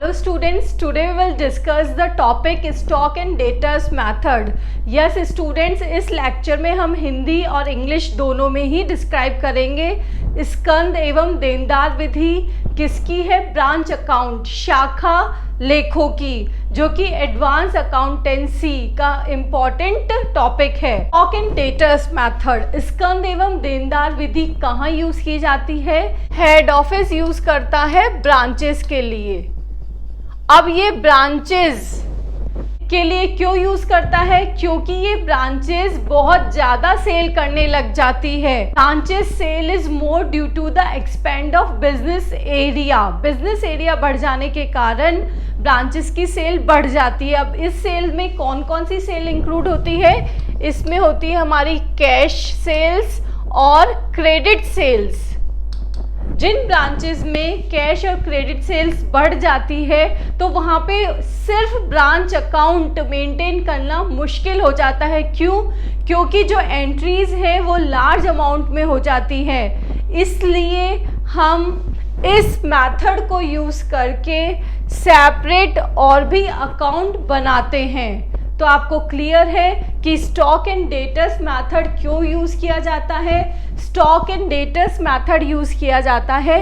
Hello students, today we will discuss the topic stock and debtors method. Yes students, इस lecture में हम हिंदी और English दोनों में ही डिस्क्राइब करेंगे स्कंद एवं देनदार विधि किसकी है, ब्रांच अकाउंट शाखा लेखों की, जो कि एडवांस अकाउंटेंसी का इम्पॉर्टेंट टॉपिक है। स्टॉक एंड डेटर्स मेथड, स्कंद एवं देनदार विधि कहाँ यूज की जाती है? हेड ऑफिस यूज करता है ब्रांचेस के लिए। अब ये ब्रांचेस के लिए क्यों यूज करता है? क्योंकि ये ब्रांचेस बहुत ज्यादा सेल करने लग जाती है। Branches sale is more due to the expand of business area. Business area बढ़ जाने के कारण ब्रांचेस की सेल बढ़ जाती है। अब इस सेल में कौन कौन सी सेल इंक्लूड होती है? इसमें होती है हमारी कैश सेल्स और क्रेडिट सेल्स। जिन ब्रांचेस में कैश और क्रेडिट सेल्स बढ़ जाती है तो वहाँ पे सिर्फ ब्रांच अकाउंट मेंटेन करना मुश्किल हो जाता है। क्यों? क्योंकि जो एंट्रीज है वो लार्ज अमाउंट में हो जाती है। इसलिए हम इस मेथड को यूज़ करके सेपरेट और भी अकाउंट बनाते हैं। तो आपको क्लियर है कि स्टॉक एंड डेटर्स मेथड क्यों यूज़ किया जाता है। Stock and debtors method use किया जाता है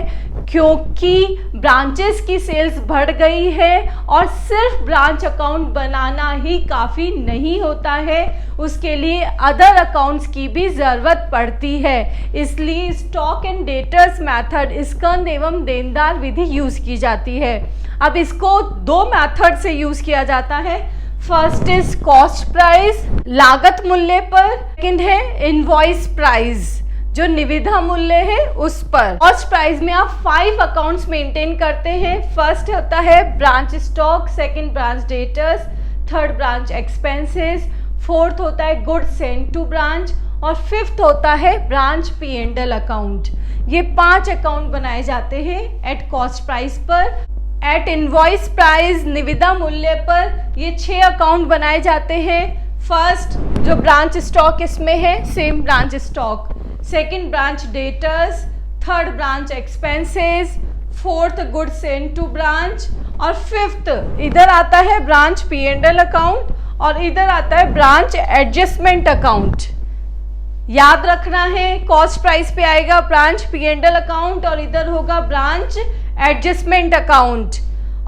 क्योंकि ब्रांचेस की सेल्स बढ़ गई है और सिर्फ ब्रांच अकाउंट बनाना ही काफ़ी नहीं होता है, उसके लिए अदर अकाउंट्स की भी ज़रूरत पड़ती है। इसलिए स्टॉक एंड डेटर्स मेथड स्कंद एवं देनदार विधि यूज़ की जाती है। अब इसको दो मेथड से यूज़ किया जाता है। फर्स्ट इज कॉस्ट प्राइस, लागत मूल्य पर। सेकंड है इनवॉइस प्राइस, जो निविदा मूल्य है उस पर। कॉस्ट प्राइस में आप 5 अकाउंट्स मेंटेन करते हैं। फर्स्ट होता है branch stock, second branch debtors, third branch expenses, fourth होता है गुड्स सेंट टू ब्रांच और फिफ्थ होता है ब्रांच P&L अकाउंट। ये 5 अकाउंट बनाए जाते हैं एट कॉस्ट प्राइस पर। एट इनवॉइस प्राइस निविदा मूल्य पर ये 6 अकाउंट बनाए जाते हैं। फर्स्ट जो ब्रांच स्टॉक इसमें है same branch stock, second branch debtors, third branch expenses, fourth goods sent to branch और फिफ्थ इधर आता है ब्रांच P&L अकाउंट और इधर आता है ब्रांच एडजस्टमेंट अकाउंट। याद रखना है, कॉस्ट प्राइस पे आएगा ब्रांच P&L अकाउंट और इधर होगा ब्रांच एडजस्टमेंट अकाउंट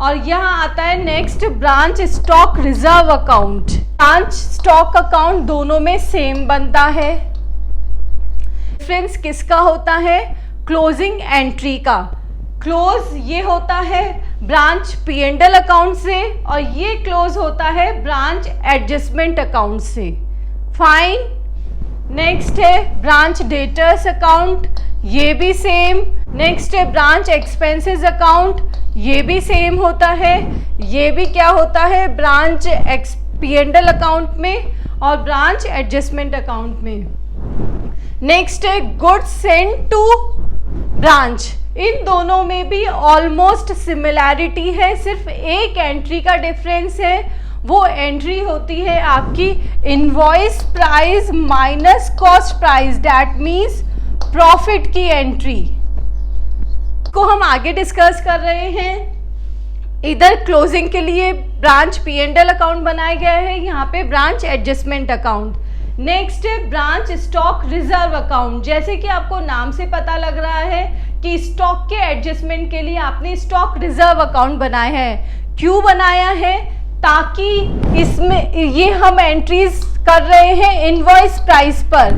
और यहाँ आता है next branch stock reserve account. Branch stock account दोनों में सेम बनता है। डिफरेंस किसका होता है? क्लोजिंग एंट्री का। क्लोज ये होता है ब्रांच P&L अकाउंट से और ये क्लोज होता है ब्रांच एडजस्टमेंट अकाउंट से। फाइन। नेक्स्ट है ब्रांच डेटर्स अकाउंट, ये भी सेम। नेक्स्ट है ब्रांच एक्सपेंसेस अकाउंट, ये भी सेम होता है। ये भी क्या होता है? ब्रांच P&L अकाउंट में और ब्रांच एडजस्टमेंट अकाउंट में। नेक्स्ट है गुड्स सेंट टू ब्रांच, इन दोनों में भी ऑलमोस्ट सिमिलैरिटी है, सिर्फ एक एंट्री का डिफरेंस है। वो एंट्री होती है आपकी invoice price minus cost price, that means profit की एंट्री को हम आगे डिस्कस कर रहे हैं। इधर क्लोजिंग के लिए ब्रांच P&L अकाउंट बनाया गया है, यहाँ पे ब्रांच एडजस्टमेंट अकाउंट। नेक्स्ट है ब्रांच स्टॉक रिजर्व अकाउंट। जैसे कि आपको नाम से पता लग रहा है कि स्टॉक के एडजस्टमेंट के लिए आपने स्टॉक रिजर्व अकाउंट बनाया है। क्यों बनाया है? ताकि इसमें ये हम एंट्रीज कर रहे हैं इनवॉइस प्राइस पर,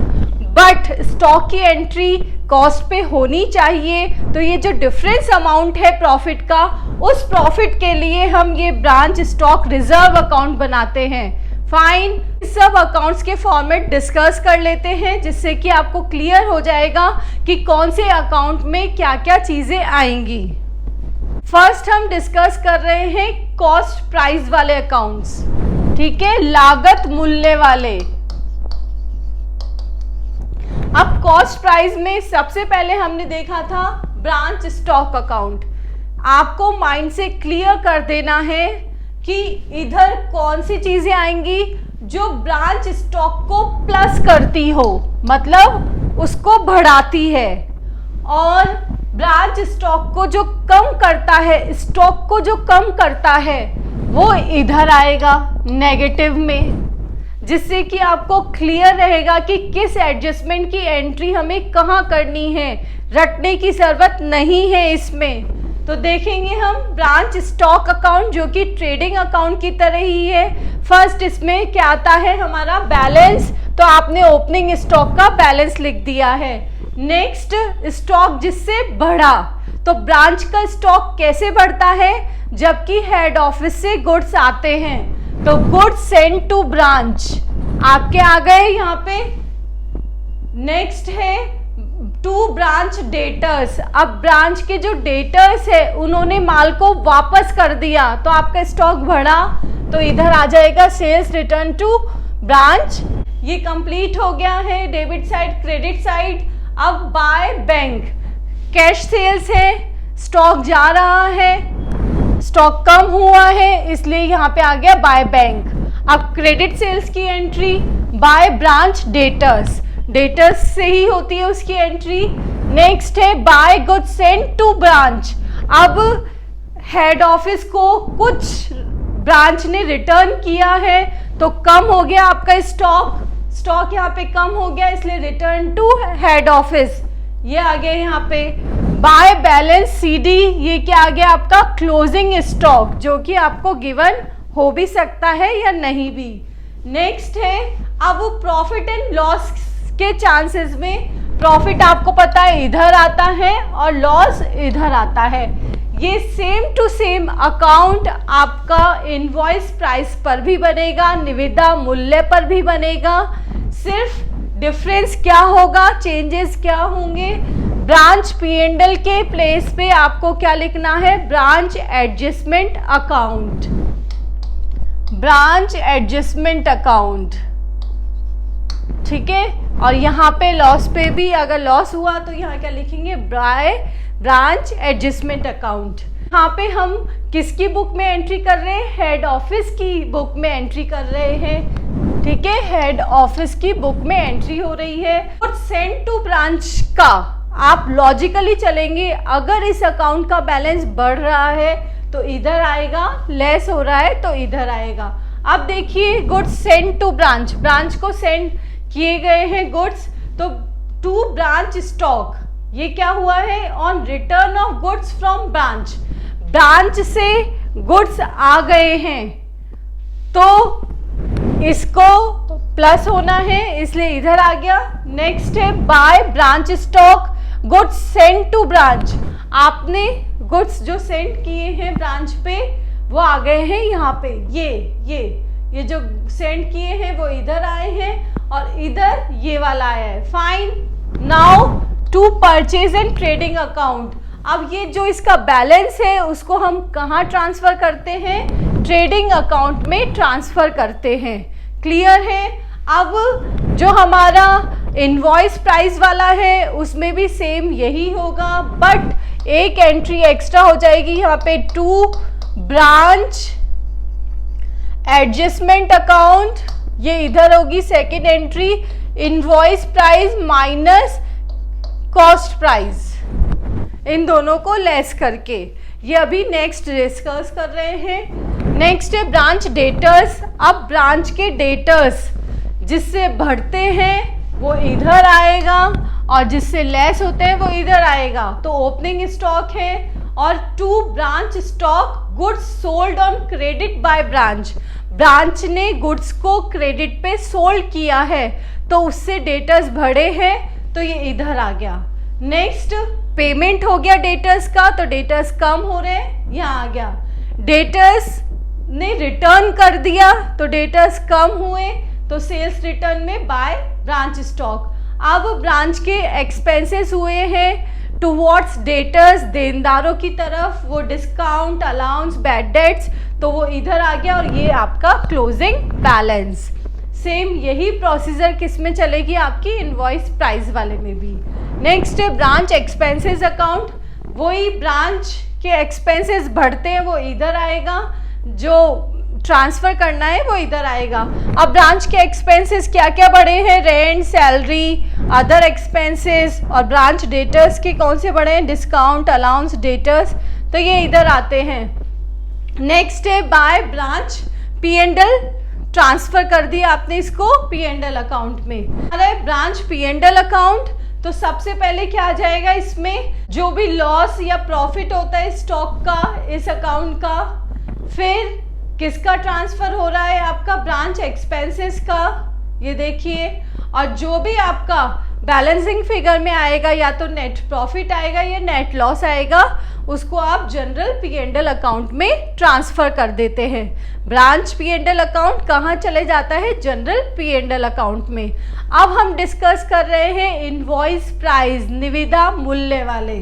बट स्टॉक की एंट्री कॉस्ट पे होनी चाहिए। तो ये जो डिफरेंस अमाउंट है प्रॉफिट का, उस प्रॉफिट के लिए हम ये ब्रांच स्टॉक रिजर्व अकाउंट बनाते हैं। फाइन। सब अकाउंट्स के फॉर्मेट डिस्कस कर लेते हैं जिससे कि आपको क्लियर हो जाएगा कि कौन से अकाउंट में क्या क्या चीज़ें आएंगी। फर्स्ट हम डिस्कस कर रहे हैं कॉस्ट प्राइस वाले अकाउंट्स, ठीक है, लागत मूल्य वाले। अब कॉस्ट प्राइस में सबसे पहले हमने देखा था ब्रांच स्टॉक अकाउंट। आपको माइंड से क्लियर कर देना है कि इधर कौन सी चीजें आएंगी जो ब्रांच स्टॉक को प्लस करती हो, मतलब उसको बढ़ाती है, और ब्रांच स्टॉक को जो कम करता है, स्टॉक को जो कम करता है वो इधर आएगा नेगेटिव में, जिससे कि आपको क्लियर रहेगा कि किस एडजस्टमेंट की एंट्री हमें कहाँ करनी है, रटने की जरूरत नहीं है इसमें। तो देखेंगे हम ब्रांच स्टॉक अकाउंट जो कि ट्रेडिंग अकाउंट की तरह ही है। फर्स्ट इसमें क्या आता है हमारा बैलेंस, तो आपने ओपनिंग स्टॉक का बैलेंस लिख दिया है। नेक्स्ट स्टॉक जिससे बढ़ा, तो ब्रांच का स्टॉक कैसे बढ़ता है, जबकि हेड ऑफिस से गुड्स आते हैं, तो गुड्स सेंड टू ब्रांच आपके आ गए यहाँ पे। नेक्स्ट है टू ब्रांच डेटर्स, अब ब्रांच के जो डेटर्स है उन्होंने माल को वापस कर दिया, तो आपका स्टॉक बढ़ा, तो इधर आ जाएगा सेल्स रिटर्न टू ब्रांच। ये कंप्लीट हो गया है डेबिट साइड, क्रेडिट साइड। अब बाय बैंक, कैश सेल्स है, स्टॉक जा रहा है, स्टॉक कम हुआ है इसलिए यहाँ पे आ गया बाय बैंक। अब क्रेडिट सेल्स की entry by branch debtors, debtors से ही होती है उसकी एंट्री। नेक्स्ट है by goods sent to branch, अब हेड ऑफिस को कुछ ब्रांच ने रिटर्न किया है तो कम हो गया आपका स्टॉक, स्टॉक यहाँ पे कम हो गया इसलिए रिटर्न टू हेड ऑफिस, ये आ गया यहाँ पे। बाय बैलेंस सीडी, ये क्या आ गया आपका क्लोजिंग स्टॉक, जो कि आपको गिवन हो भी सकता है या नहीं भी। नेक्स्ट है अब प्रॉफिट एंड लॉस के चांसेस में, प्रॉफिट आपको पता है इधर आता है और लॉस इधर आता है। ये सेम टू सेम अकाउंट आपका इनवॉइस प्राइस पर भी बनेगा, निविदा मूल्य पर भी बनेगा, सिर्फ डिफरेंस क्या होगा, चेंजेस क्या होंगे, ब्रांच P&L के प्लेस पे आपको क्या लिखना है, branch adjustment account, branch adjustment account, ठीक है। और यहाँ पे लॉस पे भी अगर लॉस हुआ तो यहाँ क्या लिखेंगे, ब्रांच एडजस्टमेंट अकाउंट। यहाँ पे हम किसकी बुक में एंट्री कर रहे हैं, हेड ऑफिस की बुक में एंट्री कर रहे हैं, ठीक है, हेड ऑफिस की बुक में एंट्री हो रही है। और सेंड टू ब्रांच का आप लॉजिकली चलेंगे, अगर इस अकाउंट का बैलेंस बढ़ रहा है तो इधर आएगा, लेस हो रहा है तो इधर आएगा। अब देखिए goods send to branch, branch को सेंड किए गए हैं गुड्स, तो टू ब्रांच स्टॉक, ये क्या हुआ है, on return of goods from branch, branch से गुड्स आ गए हैं तो इसको प्लस होना है इसलिए इधर आ गया। नेक्स्ट है by branch stock, goods send to branch, आपने गुड्स जो सेंड किए हैं ब्रांच पे वो आ गए हैं यहाँ पे, ये जो सेंड किए हैं वो इधर आए हैं और इधर ये वाला आया है। Fine. Now to purchase and trading account, अब ये जो इसका बैलेंस है उसको हम कहाँ ट्रांसफर करते हैं, ट्रेडिंग अकाउंट में ट्रांसफर करते हैं। क्लियर है। अब जो हमारा इनवॉइस प्राइस वाला है उसमें भी सेम यही होगा, बट एक एंट्री एक्स्ट्रा हो जाएगी यहाँ पे, टू ब्रांच एडजस्टमेंट अकाउंट, ये इधर होगी second entry, invoice price minus cost price, इन दोनों को लेस करके। ये अभी नेक्स्ट डिस्कस कर रहे हैं। नेक्स्ट है ब्रांच डेटर्स, अब ब्रांच के डेटर्स जिससे बढ़ते हैं वो इधर आएगा और जिससे लेस होते हैं वो इधर आएगा, तो ओपनिंग स्टॉक है। और to branch stock, goods sold on credit by branch, branch ने गुड्स को क्रेडिट पे सोल्ड किया है तो उससे डेटर्स बढ़े हैं तो ये इधर आ गया। नेक्स्ट पेमेंट हो गया डेटर्स का, तो डेटर्स कम हो रहे हैं, यहाँ आ गया। डेटर्स ने रिटर्न कर दिया तो डेटर्स कम हुए, तो सेल्स रिटर्न में बाय ब्रांच स्टॉक। अब ब्रांच के एक्सपेंसेस हुए हैं टुवर्ड्स डेटर्स, देनदारों की तरफ, वो डिस्काउंट, अलाउंस, बैड डेट्स, तो वो इधर आ गया और ये आपका क्लोजिंग बैलेंस। सेम यही प्रोसीजर किस में चलेगी, आपकी इनवॉइस प्राइस वाले में भी। नेक्स्ट है ब्रांच एक्सपेंसेस अकाउंट, वही ब्रांच के एक्सपेंसेस बढ़ते हैं वो इधर आएगा, जो ट्रांसफर करना है वो इधर आएगा। अब ब्रांच के एक्सपेंसेस क्या क्या बढ़े हैं, रेंट, सैलरी, अदर एक्सपेंसेस, और ब्रांच डेटर्स के कौन से बढ़े हैं, डिस्काउंट, अलाउंस, डेटर्स, तो ये इधर आते हैं। नेक्स्ट है बाय ब्रांच P&L, ट्रांसफर कर दिया आपने इसको P&L अकाउंट में। अरे ब्रांच P&L अकाउंट, तो सबसे पहले क्या आ जाएगा इसमें, जो भी लॉस या प्रॉफिट होता है स्टॉक का इस अकाउंट का, फिर किसका ट्रांसफर हो रहा है, आपका ब्रांच एक्सपेंसेस का, ये देखिए, और जो भी आपका बैलेंसिंग फिगर में आएगा या तो नेट प्रॉफिट आएगा या नेट लॉस आएगा, उसको आप जनरल P&L अकाउंट में ट्रांसफर कर देते हैं। ब्रांच P&L अकाउंट कहाँ चले जाता है, जनरल P&L अकाउंट में। अब हम डिस्कस कर रहे हैं इनवॉइस प्राइस, निविदा मूल्य वाले।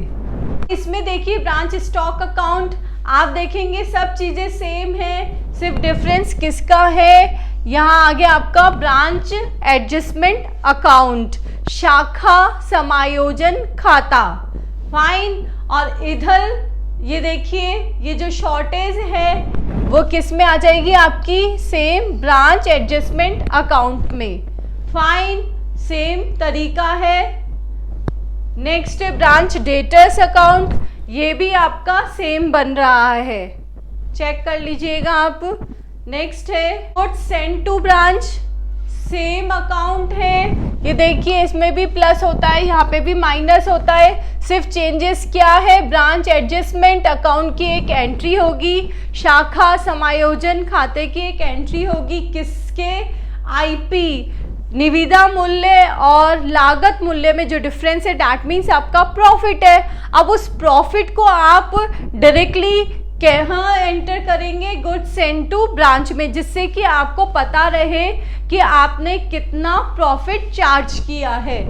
इसमें देखिए ब्रांच स्टॉक अकाउंट, आप देखेंगे सब चीज़ें सेम है, सिर्फ डिफरेंस किसका है, यहाँ आगे आपका ब्रांच एडजस्टमेंट अकाउंट, शाखा समायोजन खाता, फाइन। और इधर ये देखिए ये जो शॉर्टेज है वो किस में आ जाएगी आपकी, सेम ब्रांच एडजस्टमेंट अकाउंट में, फाइन, सेम तरीका है। नेक्स्ट है ब्रांच डेटर्स अकाउंट, ये भी आपका सेम बन रहा है, चेक कर लीजिएगा आप। नेक्स्ट है goods send to branch, same account है, ये देखिए इसमें भी प्लस होता है, यहाँ पे भी माइनस होता है, सिर्फ चेंजेस क्या है, ब्रांच एडजस्टमेंट अकाउंट की एक एंट्री होगी, शाखा समायोजन खाते की एक एंट्री होगी, किसके, आईपी, निविदा मूल्य और लागत मूल्य में जो डिफरेंस है दैट मीन्स आपका प्रॉफिट है। अब उस प्रॉफिट को आप डायरेक्टली कहाँ एंटर करेंगे, गुड्स सेंड टू ब्रांच में, जिससे कि आपको पता रहे कि आपने कितना प्रॉफिट चार्ज किया है।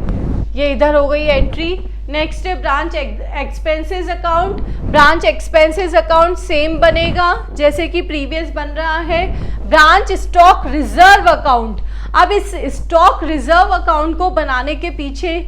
ये इधर हो गई एंट्री। नेक्स्ट है branch expenses account, branch expenses account same बनेगा जैसे कि प्रीवियस बन रहा है। ब्रांच स्टॉक रिजर्व अकाउंट, अब इस स्टॉक रिजर्व अकाउंट को बनाने के पीछे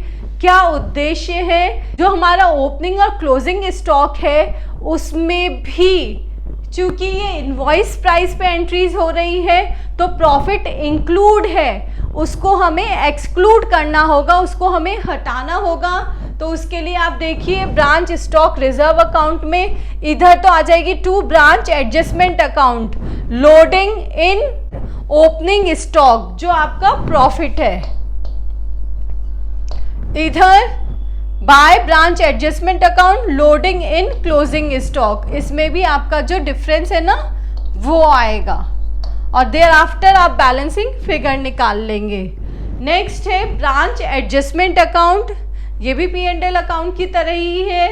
क्या उद्देश्य है, जो हमारा ओपनिंग और क्लोजिंग स्टॉक है उसमें भी चूंकि ये इनवॉइस प्राइस पे एंट्रीज हो रही है तो प्रॉफिट इंक्लूड है, उसको हमें एक्सक्लूड करना होगा, उसको हमें हटाना होगा। तो उसके लिए आप देखिए ब्रांच स्टॉक रिजर्व अकाउंट में इधर तो आ जाएगी to branch adjustment account, loading in opening stock जो आपका प्रॉफिट है, इधर by branch adjustment account, loading in closing stock, इसमें भी आपका जो डिफरेंस है ना वो आएगा और देयर आफ्टर आप बैलेंसिंग फिगर निकाल लेंगे। नेक्स्ट है ब्रांच एडजस्टमेंट अकाउंट, ये भी P&L अकाउंट की तरह ही है,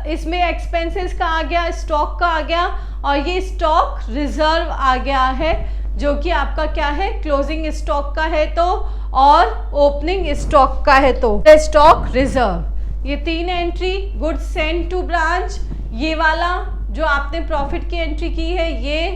इसमें एक्सपेंसेस का आ गया, स्टॉक का आ गया और ये स्टॉक रिजर्व आ गया है जो कि आपका क्या है, क्लोजिंग स्टॉक का है तो और ओपनिंग स्टॉक का है तो स्टॉक रिजर्व। ये तीन entry, goods send to branch, ये वाला जो आपने प्रॉफिट की एंट्री की है ये।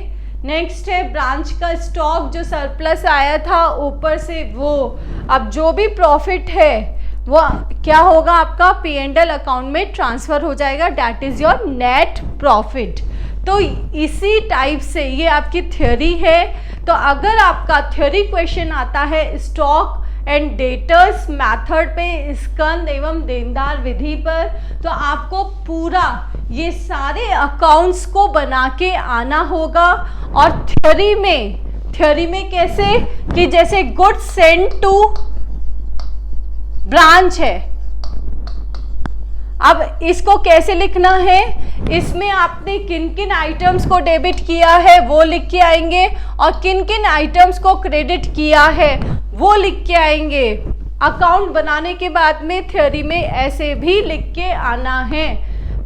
नेक्स्ट है ब्रांच का स्टॉक जो सरप्लस आया था ऊपर से वो, अब जो भी प्रॉफिट है वो क्या होगा आपका P&L अकाउंट में ट्रांसफर हो जाएगा, that is your net profit. तो इसी टाइप से ये आपकी थ्योरी है। तो अगर आपका थ्योरी क्वेश्चन आता है स्टॉक एंड डेटर्स मेथड पे, स्कंद एवं देनदार विधि पर, तो आपको पूरा ये सारे अकाउंट्स को बना के आना होगा। और थ्योरी में कैसे कि जैसे गुड्स सेंड टू ब्रांच है, अब इसको कैसे लिखना है, इसमें आपने किन किन आइटम्स को डेबिट किया है वो लिख के आएंगे और किन किन आइटम्स को क्रेडिट किया है वो लिख के आएंगे। अकाउंट बनाने के बाद में थ्योरी में ऐसे भी लिख के आना है,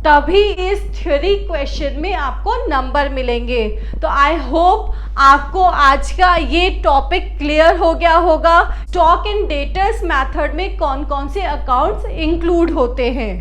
तभी इस थ्योरी क्वेश्चन में आपको नंबर मिलेंगे। तो आई होप आपको आज का ये टॉपिक क्लियर हो गया होगा, स्टॉक एंड डेटर्स मेथड में कौन कौन से अकाउंट्स इंक्लूड होते हैं।